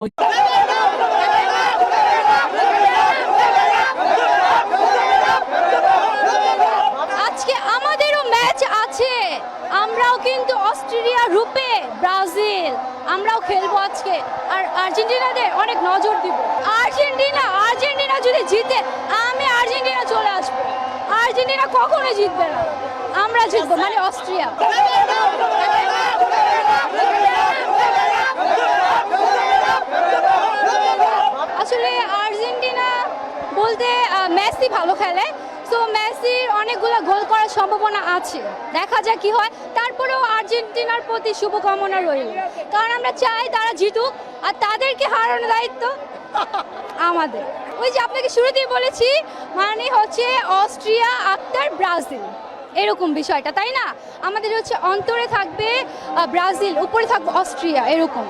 আজকে আমাদেরও ম্যাচ আছে, আমরাও কিন্তু অস্ট্রেলিয়া রূপে ব্রাজিল আমরাও খেলবো আজকে। আর আর্জেন্টিনাদের অনেক নজর দিব। আর্জেন্টিনা যদি জিতে আমি আর্জেন্টিনা চলে আসবো। আর্জেন্টিনা কখনোই জিতবে না, আমরা জিতবো, মানে অস্ট্রিয়া। আসলে আর্জেন্টিনা বলতে মেসি ভালো খেলে, তো মেসির অনেকগুলো গোল করার সম্ভাবনা আছে, দেখা যাক কি হয়। তারপরেও আর্জেন্টিনার প্রতি শুভকামনা রইল, কারণ আমরা চাই তারা জিতুক, আর তাদেরকে হারানোর দায়িত্ব আমাদের। ওই যে আপনাকে শুরুতেই বলেছি, মানে হচ্ছে অস্ট্রিয়া আফটার ব্রাজিল, এরকম বিষয়টা, তাই না? আমাদের হচ্ছে অন্তরে থাকবে ব্রাজিল, উপরে থাকবে অস্ট্রিয়া, এরকম।